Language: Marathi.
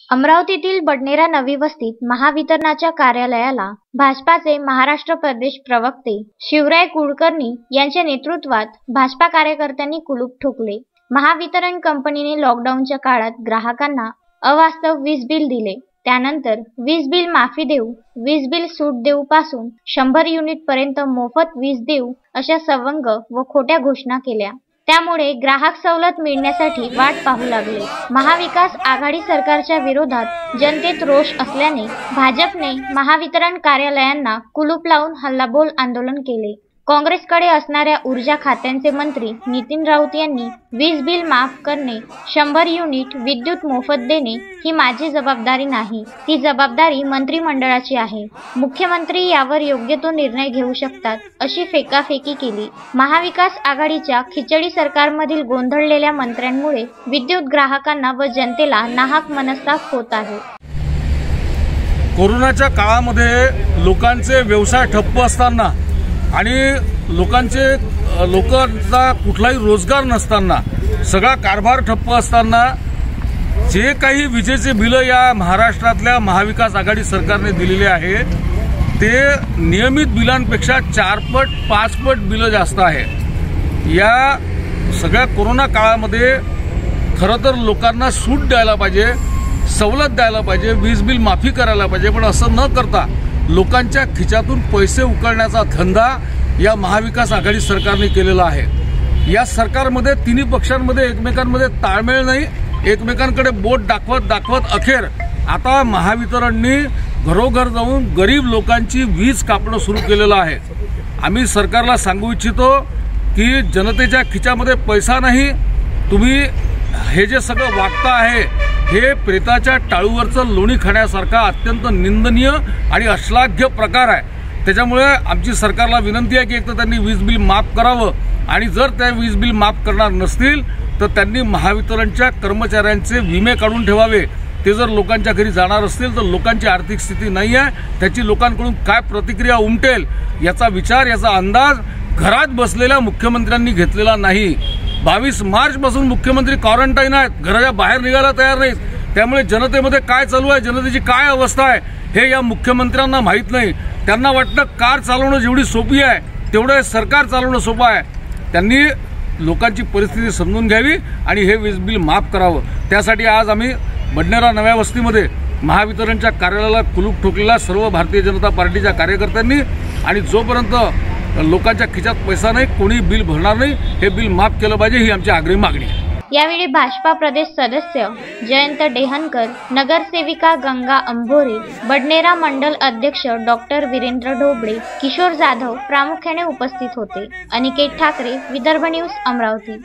अमरावतीतील बडनेरा नवी वस्तीत महावितरणाच्या कार्यालयाला भाजपाचे महाराष्ट्र प्रदेश प्रवक्ते शिवराय कुलकर्णी यांच्या नेतृत्वात भाजपा कार्यकर्त्यांनी कुलूप ठोकले। महावितरण कंपनीने लॉकडाऊनच्या काळात ग्राहकांना अवास्तव वीज बिल दिले। त्यानंतर वीज बिल माफी देऊ, वीज बिल सूट देऊ पासून 100 युनिट पर्यंत मोफत वीज देऊ अशा सवंग व खोट्या घोषणा केल्या। त्यामुळे ग्राहक सवलत मिळण्यासाठी वाट पाहू लागले। महाविकास आघाडी सरकारच्या विरोधात जनतेत रोष असल्याने भाजपने महावितरण कार्यालयांना कुलूप लावून हल्लाबोल आंदोलन केले। काँग्रेसकडे असणाऱ्या ऊर्जा खात्यांचे मंत्री नितीन राऊत यांनी वीज बिल माफ करणे, 100 युनिट विद्युत मोफत देणे ही माझी जबाबदारी नाही, ती जबाबदारी मंत्रिमंडळाची आहे। मुख्यमंत्री यावर योग्य तो निर्णय घेऊ शकतात अशी फेकाफेकी केली। महाविकास आघाडीच्या खिचडी सरकारमधील गोंधळलेल्या मंत्र्यांमुळे विद्युत ग्राहकांना व जनतेला नाहक मनस्ताप होत आहे। कोरोनाच्या काळामध्ये लोकांचे व्यवसाय ठप्प असताना आणि लोकांचा कुठलाही रोजगार नसताना, सगळा कारभार ठप्प असताना जे काही विजेचे बिल या महाराष्ट्रातल्या महाविकास आघाडी सरकारने दिलेले आहे ते नियमित बिलांपेक्षा 4 पट 5 पट बिल जास्त आहे। या सगळ्या कोरोना काळामध्ये खरं तर लोकांना सूट द्यायला पाहिजे, सवलत द्यायला पाहिजे, वीज बिल माफी करायला पाहिजे, पण असं न करता लोकांच्या खिच्यातून पैसे उकळण्याचा धंदा या महाविकास आघाडी सरकारने केलेला आहे। या सरकारमध्ये तिन्ही पक्षांमध्ये एकमेकांमध्ये ताळमेळ नाही, एकमेकांकडे बोट दाखवत अखेर आता महावितरणने घरोघर जाऊन गरीब लोकांची वीज कापणं सुरू केलेलं आहे। आम्ही सरकारला सांगू इच्छितो की जनतेच्या खिच्यामध्ये पैसा नाही, तुम्ही हे जे सगळं वागता आहे हे प्रेताच्या टाळूवरचं लोणी खाण्यासारखा अत्यंत निंदनीय आणि अश्लाघ्य प्रकार आहे। त्याच्यामुळे आमची सरकारला विनंती आहे की एक तर त्यांनी वीज बिल माफ करावं आणि जर त्या वीज बिल माफ करणार नसतील तर त्यांनी महावितरणच्या कर्मचाऱ्यांचे विमे काढून ठेवावे। ते जर लोकांच्या घरी जाणार असतील तर लोकांची आर्थिक स्थिती नाही आहे, त्याची लोकांकडून काय प्रतिक्रिया उमटेल याचा विचार, याचा अंदाज घरात बसलेल्या मुख्यमंत्र्यांनी घेतलेला नाही। 22 मार्च पासून मुख्यमंत्री क्वारंटाईन आहेत, घराच्या बाहेर निघायला तयार नाहीत। त्यामुळे जनतेमध्ये काय चालू आहे, जनतेची काय अवस्था आहे हे या मुख्यमंत्र्यांना माहीत नाही। त्यांना वाटतं कार चालवणं जेवढी सोपी आहे तेवढं सरकार चालवणं सोपं आहे। त्यांनी लोकांची परिस्थिती समजून घ्यावी आणि हे वीज बिल माफ करावं। त्यासाठी आज आम्ही बडनेरा नव्या वस्तीमध्ये महावितरणच्या कार्यालयाला कुलूप ठोकलेला सर्व भारतीय जनता पार्टीच्या कार्यकर्त्यांनी, आणि जोपर्यंत लोकांच्या खिच्यात पैसा नाही, कोणी बिल भरणार नाही, हे बिल माफ केलं पाहिजे ही आमची आग्रही मागणी आहे। यावेळी भाजपा प्रदेश सदस्य जयंत डेहनकर, नगरसेविका गंगा अंभोरे, बडनेरा मंडल अध्यक्ष डॉक्टर वीरेंद्र ढोबळे, किशोर जाधव प्रामुख्याने उपस्थित होते। अनिकेत ठाकरे, विदर्भ न्यूज, अमरावती।